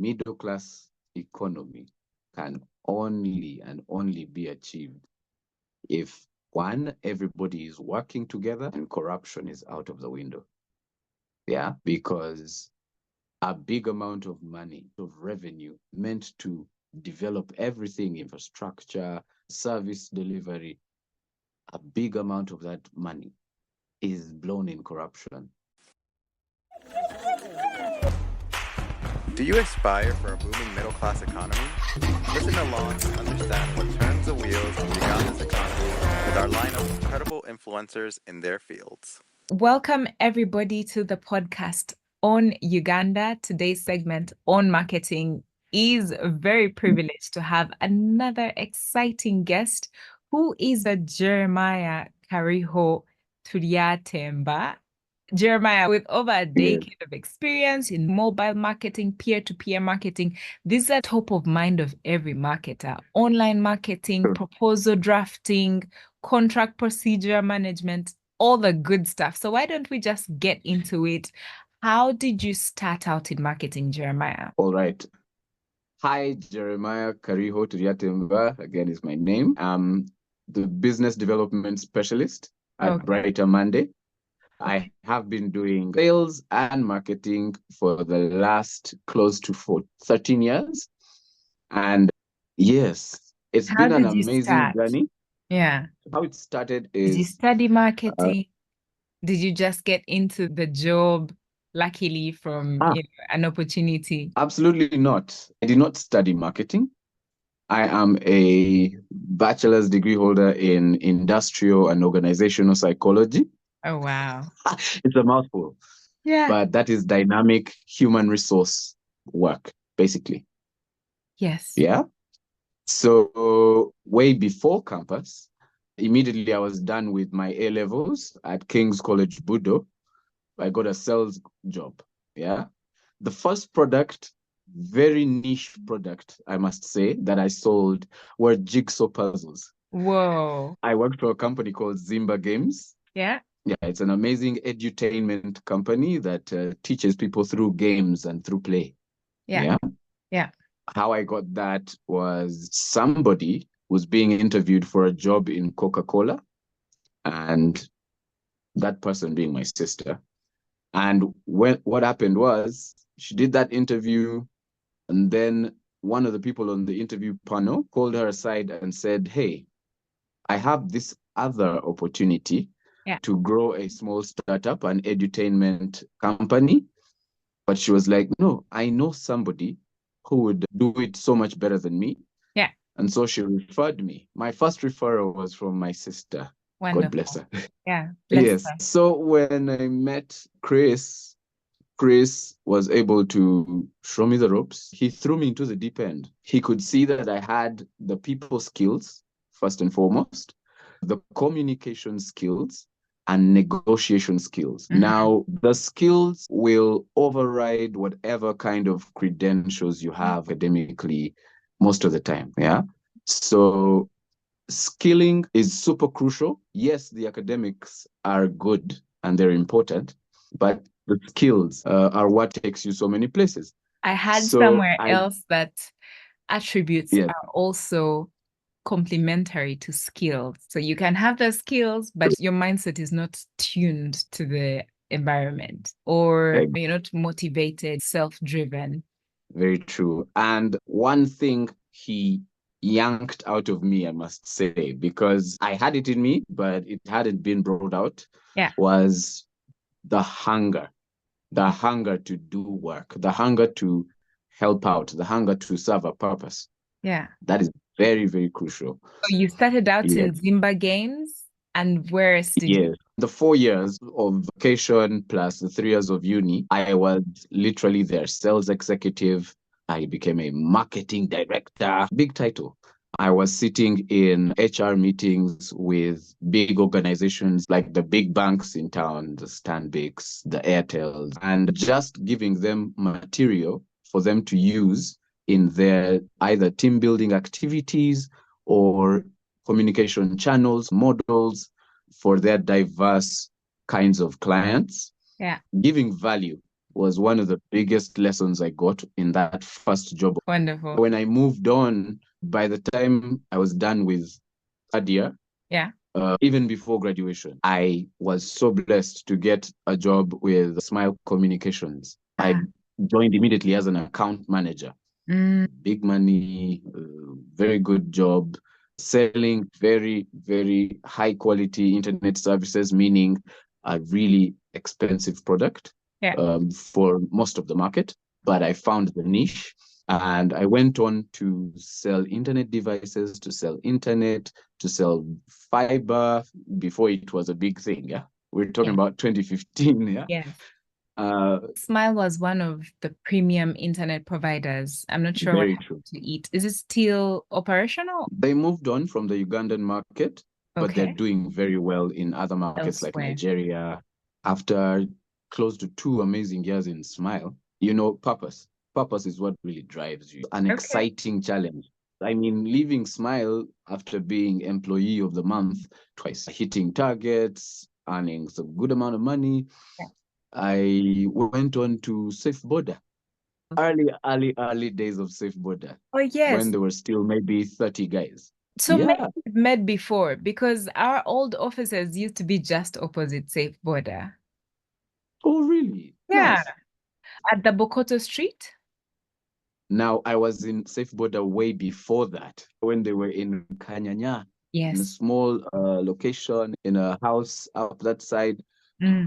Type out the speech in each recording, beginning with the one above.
middle class economy can only and only be achieved if, one, everybody is working together and corruption is out of the window. Yeah, because a big amount of money, of revenue meant to develop everything, infrastructure, service delivery, a big amount of that money is blown in corruption. Do you aspire for a booming middle-class economy? Listen along to understand what turns the wheels of Uganda's economy with our line of incredible influencers in their fields. Welcome everybody to the podcast on Uganda. Today's segment on marketing is very privileged to have another exciting guest who is a Jeremiah Kariho Tuliatemba. Jeremiah, with over a decade of experience in mobile marketing, peer-to-peer marketing, these are top of mind of every marketer. Online marketing, proposal drafting, contract procedure management, all the good stuff. So why don't we just get into it? How did you start out in marketing, Jeremiah? All right. Hi, Jeremiah Kariho Tuliatemba, again is my name. I'm the business development specialist at Brighter Monday. I have been doing sales and marketing for the last close to 13 years. And yes, it's been an amazing journey. Yeah. How it started is... Did you study marketing? Did you just get into the job, luckily, from an opportunity? Absolutely not. I did not study marketing. I am a bachelor's degree holder in industrial and organizational psychology. Oh, wow. It's a mouthful. Yeah. But that is dynamic human resource work, basically. Yes. Yeah. So way before campus, immediately I was done with my A-levels at King's College, Boda. I got a sales job. Yeah. The first product, very niche product, I must say, that I sold were jigsaw puzzles. Whoa. I worked for a company called Zimba Games. Yeah. Yeah, it's an amazing edutainment company that teaches people through games and through play. Yeah. Yeah. How I got that was somebody was being interviewed for a job in Coca-Cola, and that person being my sister. And what happened was she did that interview, and then one of the people on the interview panel called her aside and said, "Hey, I have this other opportunity to grow a small startup, an edutainment company." But she was like, "No, I know somebody who would do it so much better than me." Yeah. And so she referred me. My first referral was from my sister. Wonderful. God bless her. Yeah. Yes. Her. So when I met Chris was able to show me the ropes. He threw me into the deep end. He could see that I had the people skills, first and foremost, the communication skills, and negotiation skills. Mm-hmm. Now, the skills will override whatever kind of credentials you have academically most of the time. Yeah. So skilling is super crucial. Yes, the academics are good and they're important, but the skills are what takes you so many places. I had somewhere else that attributes are also complementary to skills. So you can have the skills, but your mindset is not tuned to the environment, or you're not motivated, self-driven. Very true. And one thing he yanked out of me, I must say, because I had it in me, but it hadn't been brought out, was the hunger to do work, the hunger to help out, the hunger to serve a purpose. Yeah. That is very, very crucial. So you started out in Zimba Games, and where else did you? The 4 years of vacation plus the 3 years of uni, I was literally their sales executive. I became a marketing director, big title. I was sitting in HR meetings with big organizations like the big banks in town, the Stanbics, the Airtels, and just giving them material for them to use in their either team building activities or communication channels, models for their diverse kinds of clients. Yeah. Giving value was one of the biggest lessons I got in that first job. Wonderful. When I moved on, by the time I was done with third year, Yeah. even before graduation, I was so blessed to get a job with Smile Communications. I joined immediately as an account manager. Big money, very good job, selling very, very high quality internet services, meaning a really expensive product for most of the market. But I found the niche and I went on to sell internet devices, to sell internet, to sell fiber before it was a big thing. Yeah. We're talking about 2015. Yeah. Yes. Smile was one of the premium internet providers. I'm not sure what happened to it. Is it still operational? They moved on from the Ugandan market, but they're doing very well in other markets like Nigeria. After close to 2 amazing years in Smile, purpose. Purpose is what really drives you. An exciting challenge. I mean, leaving Smile after being employee of the month twice, hitting targets, earning some good amount of money. I went on to Safe Boda. Early days of Safe Boda. Oh, yes. When there were still maybe 30 guys. So maybe we've met before because our old offices used to be just opposite Safe Boda. Oh, really? Yeah. Nice. At the Bokoto Street? Now, I was in Safe Boda way before that, when they were in Kanyanya, in a small location, in a house up that side,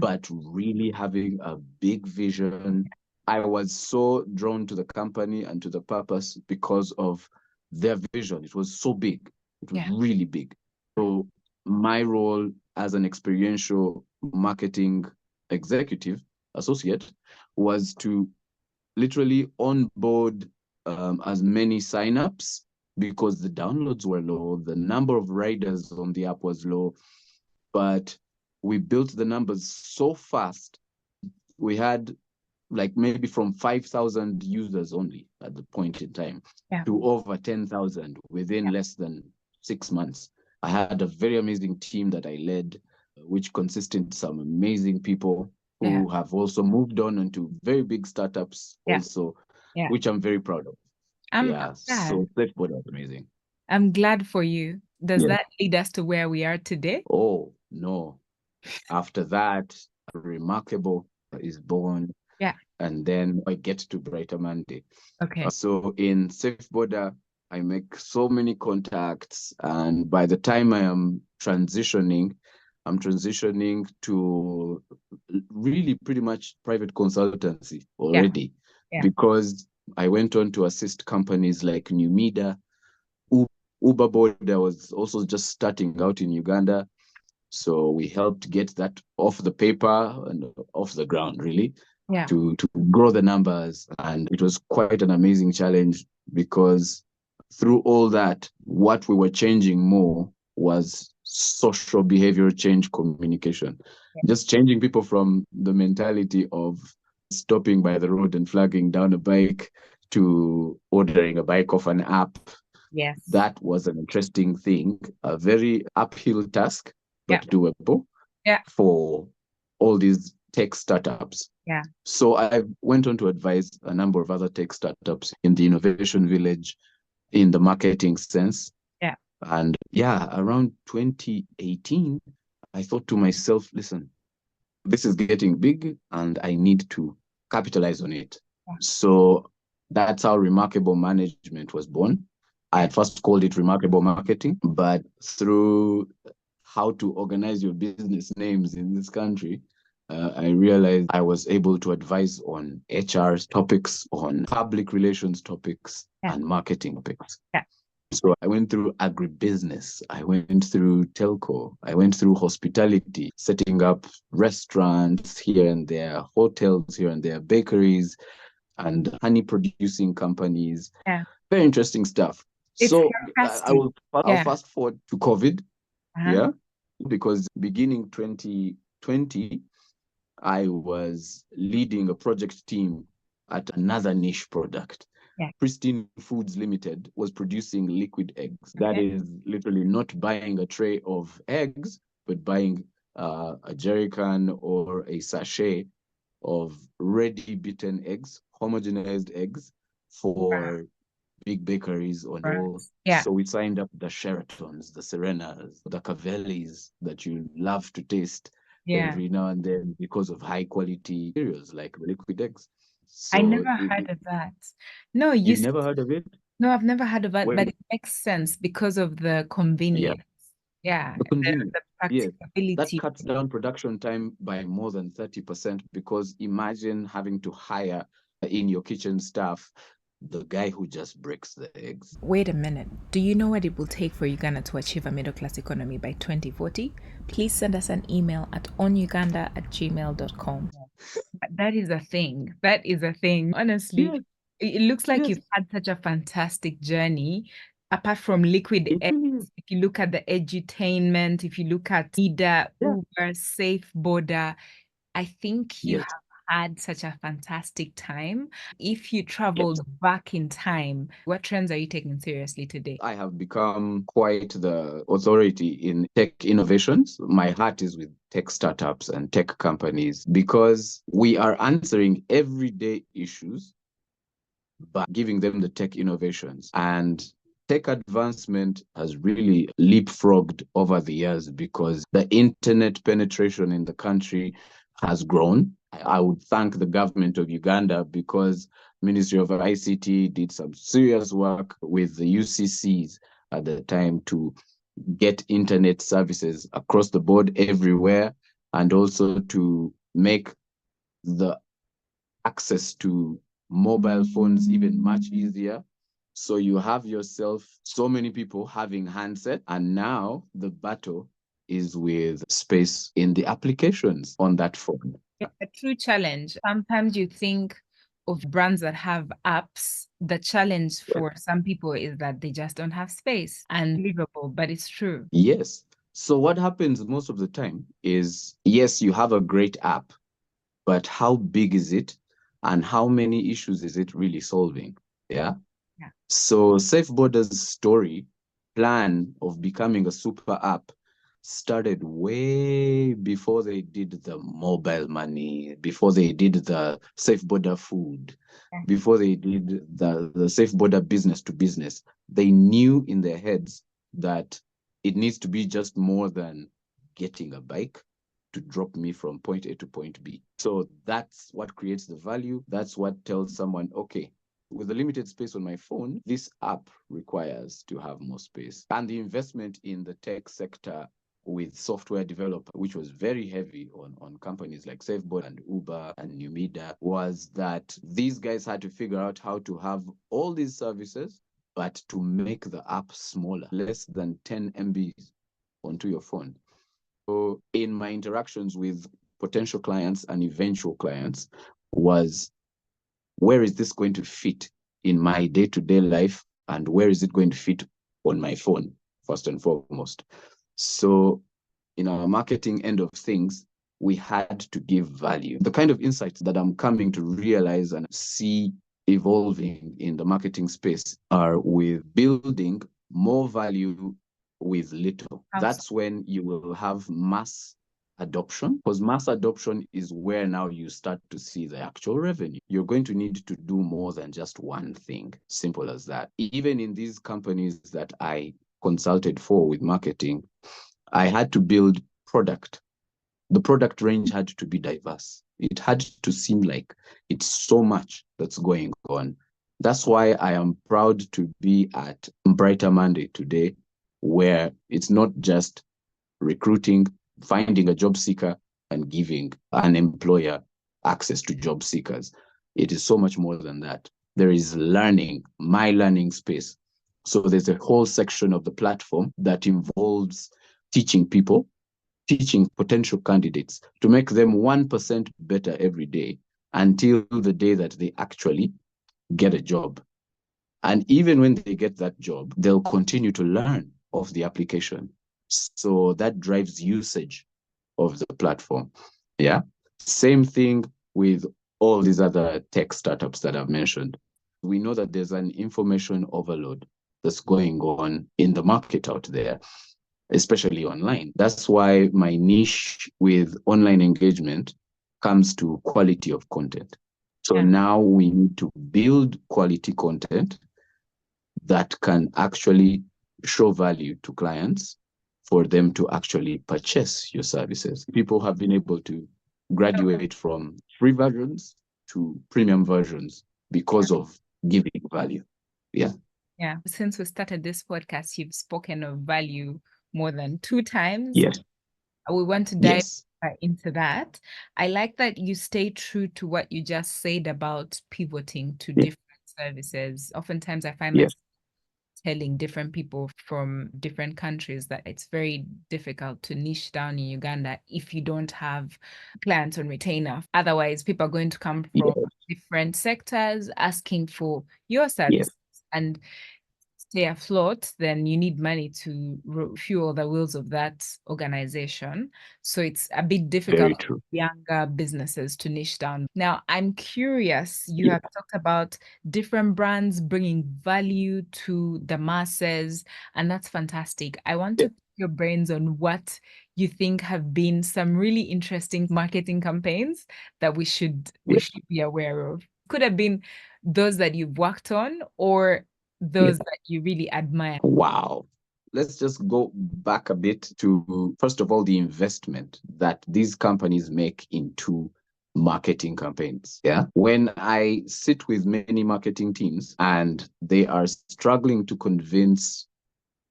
but really having a big vision. I was so drawn to the company and to the purpose because of their vision. It was so big. It was really big. So my role as an experiential marketing executive associate was to literally onboard as many signups because the downloads were low, the number of riders on the app was low, but we built the numbers so fast. We had like maybe from 5,000 users only at the point in time to over 10,000 within less than 6 months. I had a very amazing team that I led, which consisted of some amazing people who have also moved on into very big startups also, which I'm very proud of. So Flipboard was amazing. I'm glad for you. Does that lead us to where we are today? Oh, no. After that, Remarkable is born. And then I get to Brighter Monday. So in Safe Border, I make so many contacts. And by the time I'm transitioning to really pretty much private consultancy already. Because I went on to assist companies like Numida. Uber Boda was also just starting out in Uganda. So we helped get that off the paper and off the ground, really, to grow the numbers. And it was quite an amazing challenge because through all that, what we were changing more was social behavioral change communication. Just changing people from the mentality of stopping by the road and flagging down a bike to ordering a bike off an app. That was an interesting thing, a very uphill task, but doable for all these tech startups. So I went on to advise a number of other tech startups in the innovation village, in the marketing sense. And around 2018, I thought to myself, listen, this is getting big and I need to capitalize on it. So that's how Remarkable Management was born. I had first called it Remarkable Marketing, but through how to organize your business names in this country, I realized I was able to advise on HR topics, on public relations topics, and marketing topics. So I went through agribusiness, I went through telco, I went through hospitality, setting up restaurants here and there, hotels here and there, bakeries, and honey producing companies. Very interesting stuff. So I'll fast forward to COVID. Because beginning 2020, I was leading a project team at another niche product. Pristine Foods Limited was producing liquid eggs. That is literally not buying a tray of eggs, but buying a jerry can or a sachet of ready beaten eggs, homogenized eggs for big bakeries on all. Yeah. So we signed up the Sheratons, the Serenas, the Cavellis that you love to taste every now and then because of high quality cereals like liquid eggs. So I never heard of that. No, you've never heard of it? No, I've never heard of that, Well, but it makes sense because of the yeah, convenience. Yeah, the convenience. the Yes, that practicability. cuts down production time by more than 30% because imagine having to hire in your kitchen staff the guy who just breaks the eggs. Wait a minute. Do you know what it will take for Uganda to achieve a middle class economy by 2040? Please send us an email at onuganda@gmail.com. That is a thing. That is a thing. Honestly, Yes, it looks like yes, you've had such a fantastic journey. Apart from liquid it eggs, really is. if you look at the edutainment, if you look at Ida, Yeah. Uber, Safe, Boda, I think you Yes. have had such a fantastic time. If you traveled back in time, what trends are you taking seriously today? I have become quite the authority in tech innovations. My heart is with tech startups and tech companies because we are answering everyday issues by giving them the tech innovations. And tech advancement has really leapfrogged over the years because the internet penetration in the country has grown. I would thank the government of Uganda because Ministry of ICT did some serious work with the UCCs at the time to get internet services across the board everywhere and also to make the access to mobile phones even much easier. So you have yourself so many people having handset, and now the battle is with space in the applications on that phone. A true challenge. Sometimes you think of brands that have apps. The challenge for some people is that they just don't have space. Unbelievable, but it's true. Yes. So what happens most of the time is, yes, you have a great app, but how big is it? And how many issues is it really solving? Yeah. Yeah. So Safe Border's story plan of becoming a super app started way before they did the mobile money, before they did the Safe Border food, before they did the Safe Border business to business. They knew in their heads that it needs to be just more than getting a bike to drop me from point A to point B. So that's what creates the value. That's what tells someone, okay, with the limited space on my phone, this app requires to have more space. And the investment in the tech sector with software developer, which was very heavy on companies like SafeBot and Uber and Numida, was that these guys had to figure out how to have all these services, but to make the app smaller, less than 10 MBs onto your phone. So in my interactions with potential clients and eventual clients was, where is this going to fit in my day-to-day life, and where is it going to fit on my phone, first and foremost? So in our marketing end of things, we had to give value. The kind of insights that I'm coming to realize and see evolving in the marketing space are with building more value with little. That's when you will have mass adoption, because mass adoption is where now you start to see the actual revenue. You're going to need to do more than just one thing. Simple as that. Even in these companies that I consulted for with marketing, I had to build product. The product range had to be diverse. It had to seem like it's so much that's going on. That's why I am proud to be at Brighter Monday today, where it's not just recruiting, finding a job seeker, and giving an employer access to job seekers. It is so much more than that. There is learning, my learning space. So there's a whole section of the platform that involves teaching people, teaching potential candidates to make them 1% better every day until the day that they actually get a job. And even when they get that job, they'll continue to learn of the application. So that drives usage of the platform. Yeah. Same thing with all these other tech startups that I've mentioned. We know that there's an information overload that's going on in the market out there, especially online. That's why my niche with online engagement comes to quality of content. So Yeah. now we need to build quality content that can actually show value to clients for them to actually purchase your services. People have been able to graduate from free versions to premium versions because of giving value. Yeah. Yeah. Since we started this podcast, you've spoken of value more than 2 times. Yes. We want to dive Yes. into that. I like that you stay true to what you just said about pivoting to Yeah. different services. Oftentimes, I find Yes. myself telling different people from different countries that it's very difficult to niche down in Uganda if you don't have clients on retainer. Otherwise, people are going to come from Yes. different sectors asking for your Yes. services. And stay afloat, then you need money to fuel the wheels of that organization. So it's a bit difficult Very for true. younger businesses to niche down. Now, I'm curious, you Yeah. have talked about different brands bringing value to the masses, and that's fantastic. I want to pick your brains on what you think have been some really interesting marketing campaigns that we should be aware of. Could have been those that you've worked on or those that you really admire. Wow. Let's just go back a bit to, first of all, the investment that these companies make into marketing campaigns. Yeah. When I sit with many marketing teams and they are struggling to convince,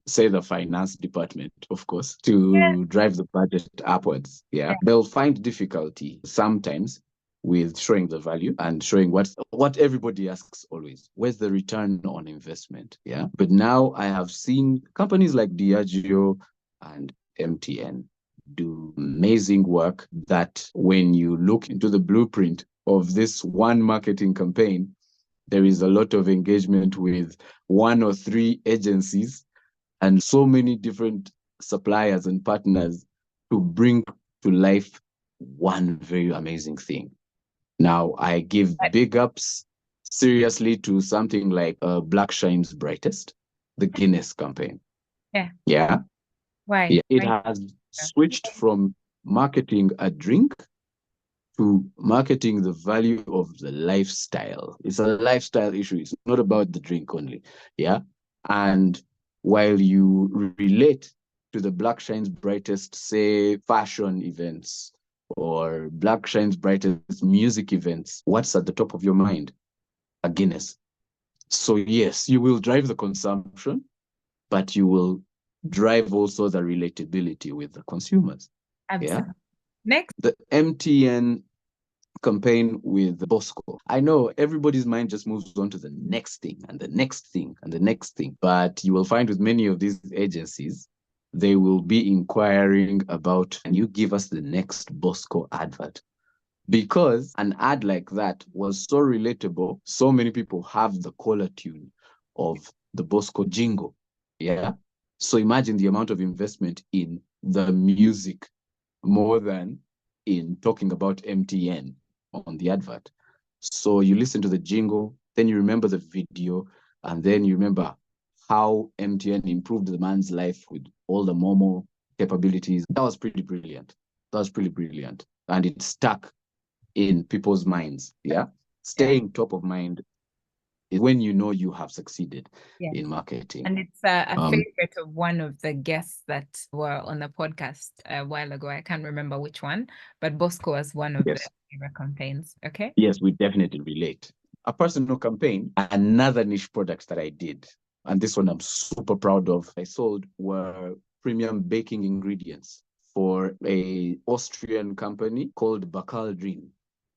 say, the finance department, of course, to drive the budget upwards, they'll find difficulty sometimes with showing the value and showing what everybody asks always, where's the return on investment? Yeah. But now I have seen companies like Diageo and MTN do amazing work that when you look into the blueprint of this one marketing campaign, there is a lot of engagement with 1 or 3 agencies and so many different suppliers and partners to bring to life one very amazing thing. Now, I give big ups seriously to something like Black Shine's Brightest, the Guinness campaign. Yeah. Yeah. Why? Yeah. It has switched from marketing a drink to marketing the value of the lifestyle. It's a lifestyle issue. It's not about the drink only. Yeah. And while you relate to the Black Shine's Brightest, say, fashion events or Black Shine's Brightest music events, what's at the top of your mind? A Guinness. So yes, you will drive the consumption, but you will drive also the relatability with the consumers. Absolutely. Yeah. Next. The MTN campaign with Bosco. I know everybody's mind just moves on to the next thing and the next thing and the next thing. But you will find with many of these agencies, they will be inquiring about, can you give us the next Bosco advert? Because an ad like that was so relatable, so many people have the caller tune of the Bosco jingle. Yeah. So imagine the amount of investment in the music more than in talking about MTN on the advert. So you listen to the jingle, then you remember the video, and then you remember how MTN improved the man's life with all the Momo capabilities. That was pretty brilliant. And it stuck in people's minds. Yeah. Staying top of mind is when you know you have succeeded in marketing. And it's a favorite of one of the guests that were on the podcast a while ago. I can't remember which one, but Bosco was one of the favorite campaigns. Okay. Yes, we definitely relate. A personal campaign, another niche product that I did, and this one I'm super proud of, I sold were premium baking ingredients for a Austrian company called Bachelor.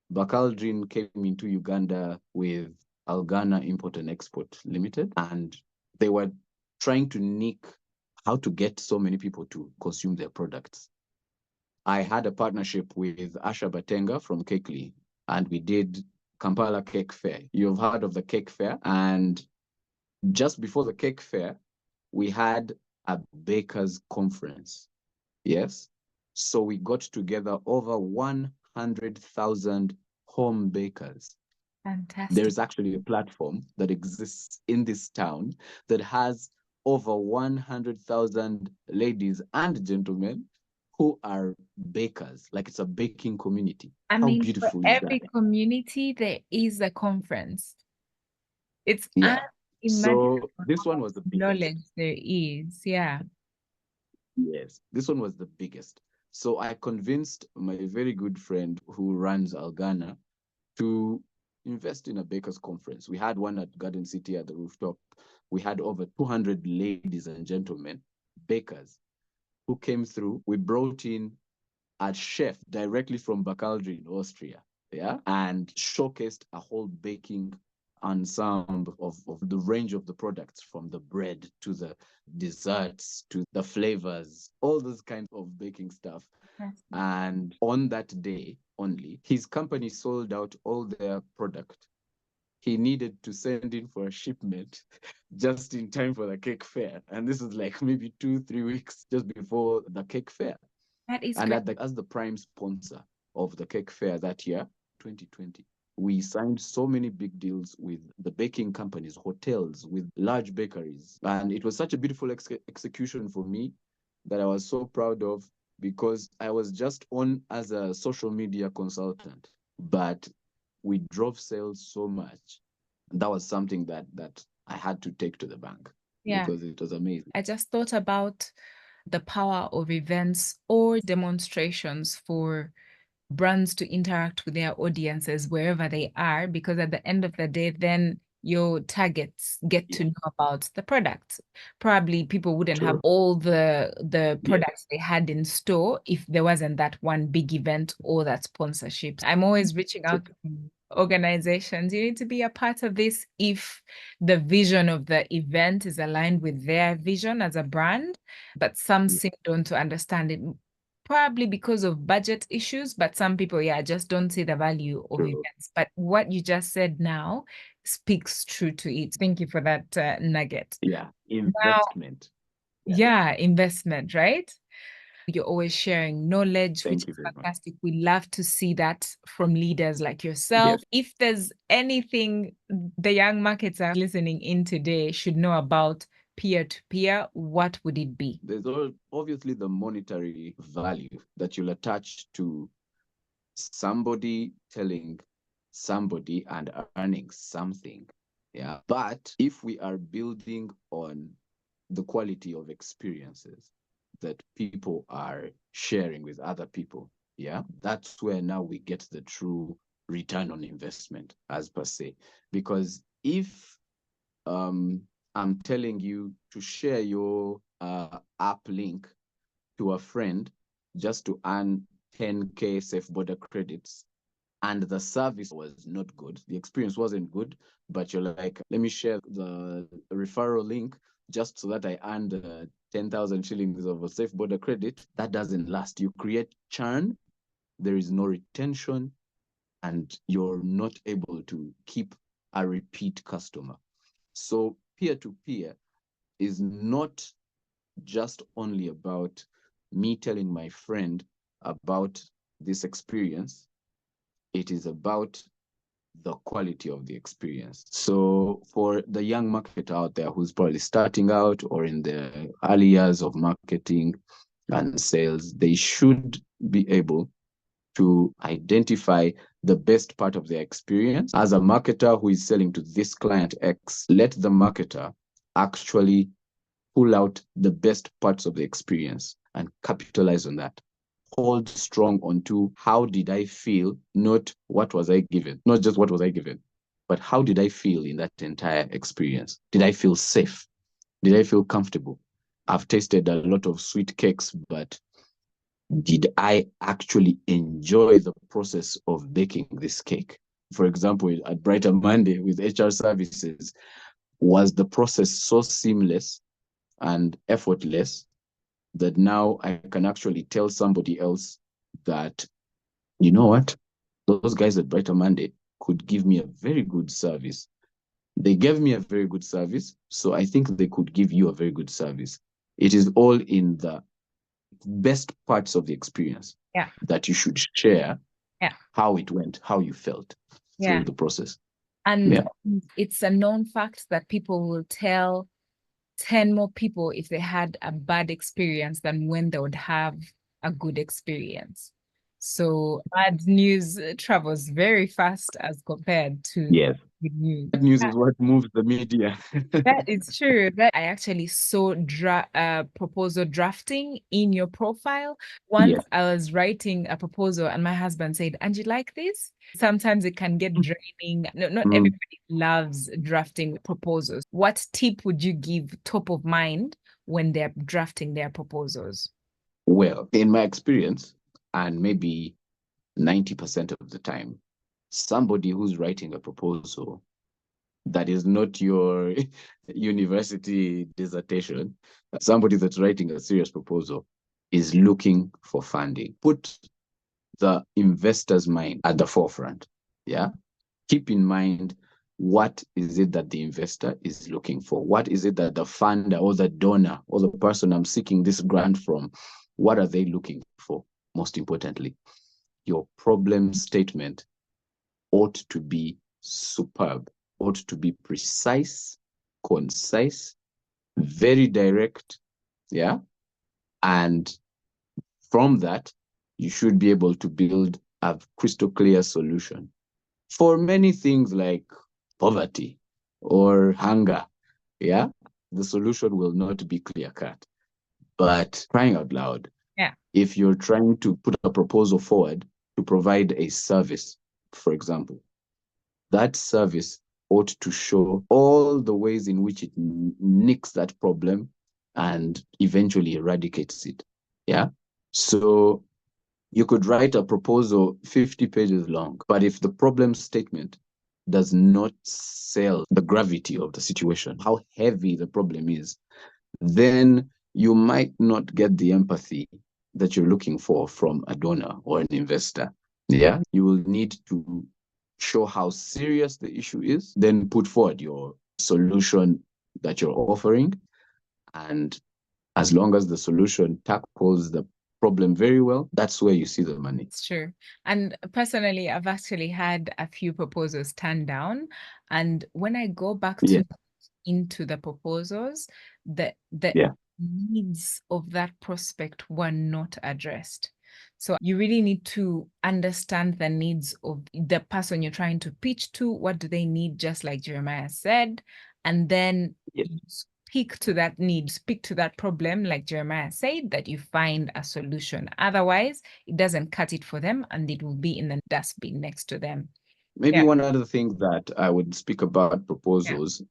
Bachelor came into Uganda with Algana Import and Export Limited, and they were trying to nick how to get so many people to consume their products. I had a partnership with Asha Batenga from Kekli, and we did Kampala Cake Fair. You've heard of the Cake Fair, and just before the Cake Fair, we had a bakers conference. Yes. So we got together over 100,000 home bakers. Fantastic. There's actually a platform that exists in this town that has over 100,000 ladies and gentlemen who are bakers. Like it's a baking community. I How mean, for beautiful is every that? community, there is a conference. It's Yeah. unimaginable So this how one much was the knowledge biggest. there is. Yeah. Yes, this one was the biggest. So I convinced my very good friend who runs Algana to invest in a bakers conference. We had one at Garden City at the rooftop. We had over 200 ladies and gentlemen, bakers, who came through. We brought in a chef directly from Bacalhau in Austria, yeah, and showcased a whole baking ensemble of the range of the products, from the bread to the desserts to the flavors, all those kinds of baking stuff. And on that day only, his company sold out all their product. He needed to send in for a shipment just in time for the cake fair. And this is like maybe 2, 3 weeks just before the cake fair. That is And great. as the prime sponsor of the cake fair that year, 2020, we signed so many big deals with the baking companies, hotels, with large bakeries. And it was such a beautiful execution for me that I was so proud of, because I was just on as a social media consultant, but we drove sales so much. That was something that I had to take to the bank, Yeah. because it was amazing. I just thought about the power of events or demonstrations for brands to interact with their audiences wherever they are, because at the end of the day, then your targets get to know about the products. Probably people wouldn't have all the products they had in store if there wasn't that one big event or that sponsorship. I'm always reaching out to organizations. You need to be a part of this if the vision of the event is aligned with their vision as a brand, but some seem don't to understand it, probably because of budget issues, but some people, just don't see the value of events. But what you just said now speaks true to it. Thank you for that nugget. Yeah, Now, investment. investment, right? You're always sharing knowledge, which Thank you is very much. fantastic. We love to see that from leaders like yourself. If there's anything the young marketers listening in today should know about peer-to-peer, what would it be? There's obviously the monetary value that you'll attach to somebody telling somebody and earning something. Yeah. But if we are building on the quality of experiences that people are sharing with other people, that's where now we get the true return on investment, as per se. Because if I'm telling you to share your app link to a friend just to earn 10K Safe Border credits, and the service was not good, the experience wasn't good, but you're like, let me share the referral link just so that I earned 10,000 shillings of a Safe Border credit, that doesn't last. You create churn, there is no retention, and you're not able to keep a repeat customer. So peer-to-peer is not just only about me telling my friend about this experience. It is about the quality of the experience. So for the young marketer out there who's probably starting out or in the early years of marketing and sales, they should be able to identify the best part of their experience. As a marketer who is selling to this client X, let the marketer actually pull out the best parts of the experience and capitalize on that. Hold strong onto how did I feel, not what was I given, not just what was I given, but how did I feel in that entire experience? Did I feel safe? Did I feel comfortable? I've tasted a lot of sweet cakes, but did I actually enjoy the process of baking this cake? For example, at Brighter Monday with HR services, was the process so seamless and effortless that now I can actually tell somebody else that, you know what, those guys at Brighter Monday could give me a very good service. They gave me a very good service, so I think they could give you a very good service. It is all in the best parts of the experience that you should share how it went, how you felt through the process. And it's a known fact that people will tell 10 more people if they had a bad experience than when they would have a good experience. So bad news travels very fast as compared to Yes. good news. Bad news is what moves the media. That is true. That I actually saw proposal drafting in your profile. Once Yes. I was writing a proposal and my husband said, "And you like this?" Sometimes it can get draining. No, not everybody loves drafting proposals. What tip would you give top of mind when they're drafting their proposals? Well, in my experience, and maybe 90% of the time, somebody who's writing a proposal that is not your university dissertation, somebody that's writing a serious proposal is looking for funding. Put the investor's mind at the forefront. Yeah. Keep in mind, what is it that the investor is looking for? What is it that the funder or the donor or the person I'm seeking this grant from, what are they looking for? Most importantly, your problem statement ought to be superb, ought to be precise, concise, very direct. Yeah. And from that, you should be able to build a crystal clear solution for many things like poverty or hunger. Yeah. The solution will not be clear cut. But crying out loud, Yeah. if you're trying to put a proposal forward to provide a service, for example, that service ought to show all the ways in which it nicks that problem and eventually eradicates it. Yeah. So you could write a proposal 50 pages long, but if the problem statement does not sell the gravity of the situation, how heavy the problem is, then you might not get the empathy that you're looking for from a donor or an investor. Yeah. You will need to show how serious the issue is, then put forward your solution that you're offering. And as long as the solution tackles the problem very well, that's where you see the money. It's true. And personally, I've actually had a few proposals turned down. And when I go back Yeah. into the proposals, the Yeah. needs of that prospect were not addressed. So you really need to understand the needs of the person you're trying to pitch to. What do they need? Just like Jeremiah said. And then Yeah. you speak to that need, speak to that problem, like Jeremiah said, that you find a solution. Otherwise, it doesn't cut it for them and it will be in the dustbin next to them. Maybe Yeah. one other thing that I would speak about proposals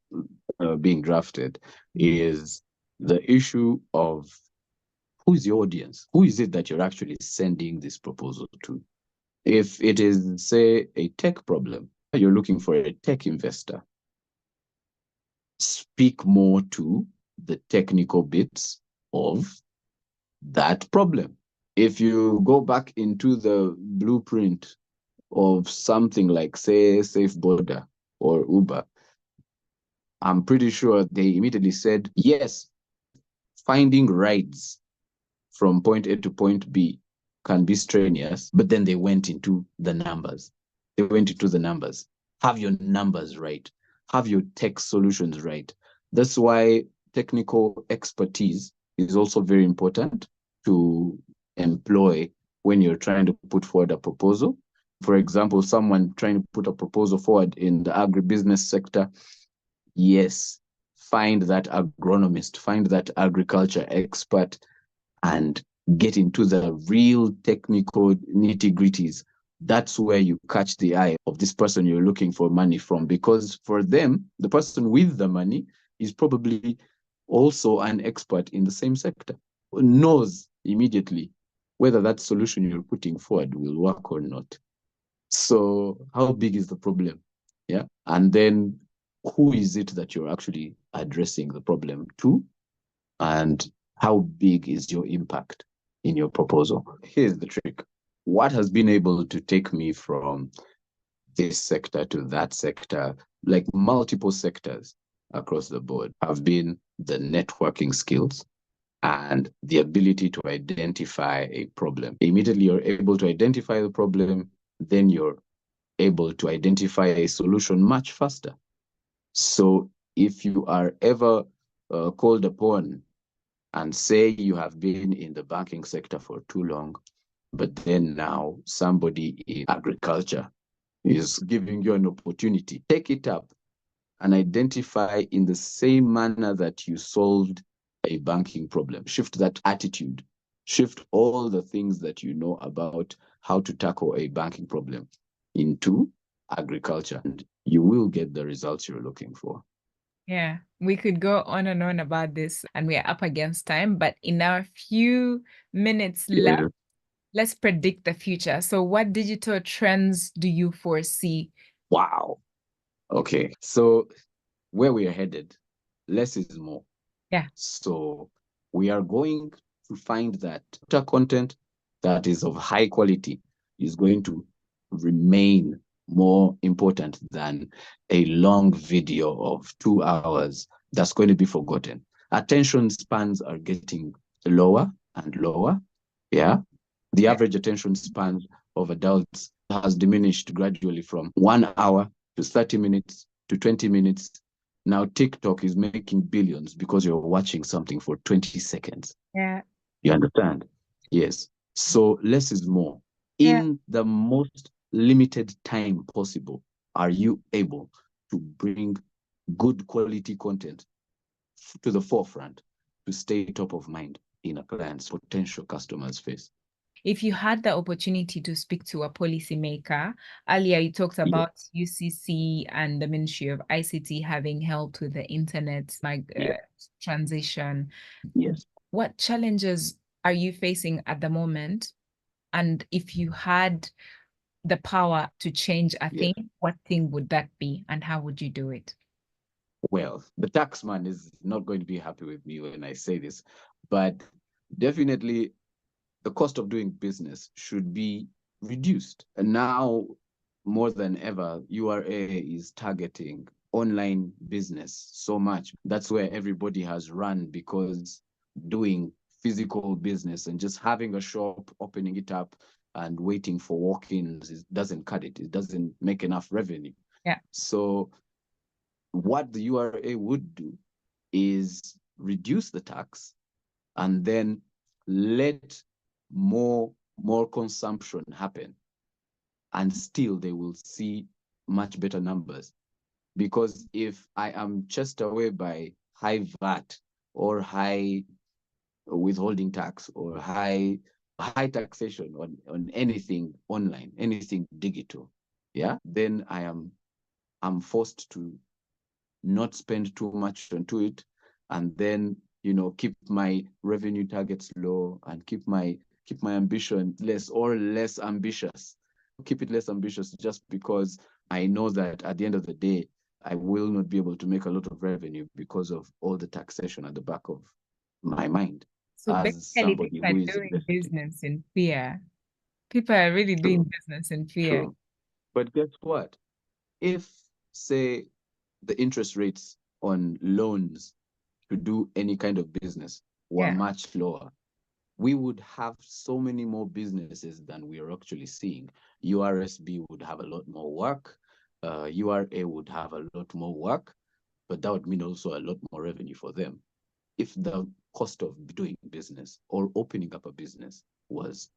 being drafted is the issue of who is your audience? Who is it that you're actually sending this proposal to? If it is, say, a tech problem, you're looking for a tech investor, speak more to the technical bits of that problem. If you go back into the blueprint of something like, say, Safe Boda or Uber, I'm pretty sure they immediately said, yes, finding rides from point A to point B can be strenuous, but then they went into the numbers. They went into the numbers. Have your numbers right. Have your tech solutions right. That's why technical expertise is also very important to employ when you're trying to put forward a proposal. For example, someone trying to put a proposal forward in the agribusiness sector, yes, find that agronomist, find that agriculture expert, and get into the real technical nitty-gritties. That's where you catch the eye of this person you're looking for money from, because for them, the person with the money is probably also an expert in the same sector, knows immediately whether that solution you're putting forward will work or not. So how big is the problem? Yeah. And then who is it that you're actually addressing the problem to? And how big is your impact in your proposal? Here's the trick. What has been able to take me from this sector to that sector, like multiple sectors across the board, have been the networking skills and the ability to identify a problem. Immediately you're able to identify the problem, then you're able to identify a solution much faster. So if you are ever called upon and say you have been in the banking sector for too long, but then now somebody in agriculture is giving you an opportunity. Take it up and identify in the same manner that you solved a banking problem. Shift that attitude. Shift all the things that you know about how to tackle a banking problem into agriculture, and you will get the results you're looking for. Yeah, we could go on and on about this, and we are up against time, but in our few minutes left, Yeah. let's predict the future. So, what digital trends do you foresee? Wow. Okay. So where we are headed, less is more. Yeah. So we are going to find that content that is of high quality is going to remain more important than a long video of 2 hours that's going to be forgotten. Attention spans are getting lower and lower. Yeah. The average attention span of adults has diminished gradually from 1 hour to 30 minutes to 20 minutes. Now TikTok is making billions because you're watching something for 20 seconds. Yeah. You understand? Yes. So less is more. Yeah. In the most limited time possible, are you able to bring good quality content to the forefront to stay top of mind in a client's potential customer's face? If you had the opportunity to speak to a policymaker, earlier you talked about UCC and the Ministry of ICT having helped with the internet transition. Yes. What challenges are you facing at the moment? And if you had the power to change a Yes. thing, what thing would that be, and how would you do it? Well, the taxman is not going to be happy with me when I say this, but definitely the cost of doing business should be reduced. And now, more than ever, URA is targeting online business so much. That's where everybody has run, because doing physical business and just having a shop, opening it up and waiting for walk-ins doesn't cut it. It doesn't make enough revenue. Yeah. So what the URA would do is reduce the tax and then let more consumption happen, and still they will see much better numbers. Because if I am chased away by high VAT or high withholding tax or high taxation on anything online, anything digital, yeah, then I'm forced to not spend too much onto it, and then keep my revenue targets low and keep my ambition less ambitious. Keep it less ambitious just because I know that at the end of the day I will not be able to make a lot of revenue because of all the taxation at the back of my mind. So As basically, people somebody are who is doing investing. business in fear. People are really doing True. business in fear. True. But guess what? If, say, the interest rates on loans to do any kind of business were much lower, we would have so many more businesses than we are actually seeing. URSB would have a lot more work. URA would have a lot more work, but that would mean also a lot more revenue for them if the cost of doing business or opening up a business was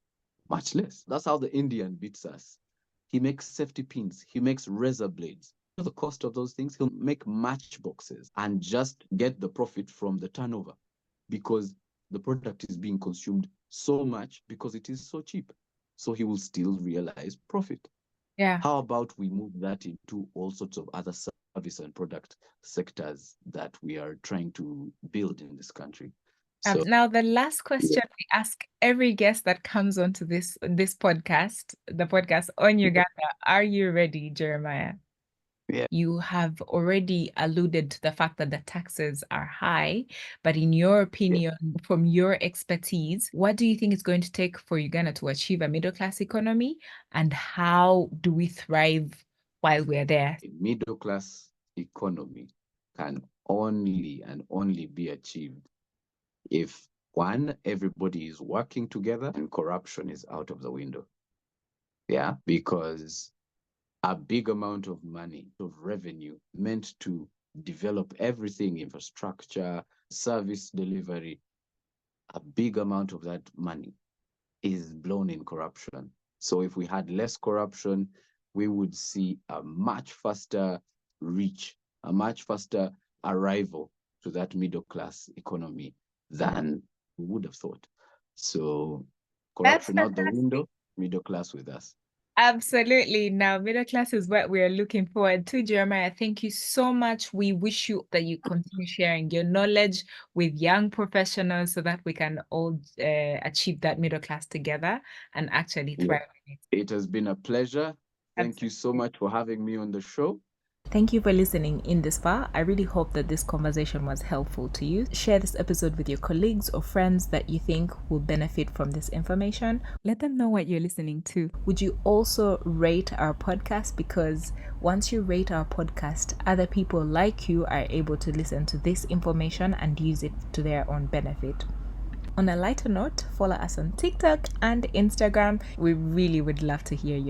much less. That's how the Indian beats us. He makes safety pins, he makes razor blades. The cost of those things, he'll make matchboxes and just get the profit from the turnover, because the product is being consumed so much because it is so cheap. So he will still realize profit. Yeah. How about we move that into all sorts of other service and product sectors that we are trying to build in this country? So Now, the last question we ask every guest that comes onto this podcast, the podcast on Uganda. Are you ready, Jeremiah? Yeah. You have already alluded to the fact that the taxes are high, but in your opinion, from your expertise, what do you think it's going to take for Uganda to achieve a middle class economy, and how do we thrive while we're there? A middle class economy can only and only be achieved if, one, everybody is working together and corruption is out of the window. Yeah, because a big amount of money, of revenue meant to develop everything, infrastructure, service delivery, a big amount of that money is blown in corruption. So if we had less corruption, we would see a much faster reach, a much faster arrival to that middle class economy than we would have thought. So That's corruption out the fantastic. window, middle class with us. Absolutely. Now, middle class is what we're looking forward to. Jeremiah, thank you so much. We wish you that you continue sharing your knowledge with young professionals so that we can all achieve that middle class together and actually Yeah. thrive in it. It has been a pleasure. Thank you so much for having me on the show. Thank you for listening in this far. I really hope that this conversation was helpful to you. Share this episode with your colleagues or friends that you think will benefit from this information. Let them know what you're listening to. Would you also rate our podcast? Because once you rate our podcast, other people like you are able to listen to this information and use it to their own benefit. On a lighter note, follow us on TikTok and Instagram. We really would love to hear your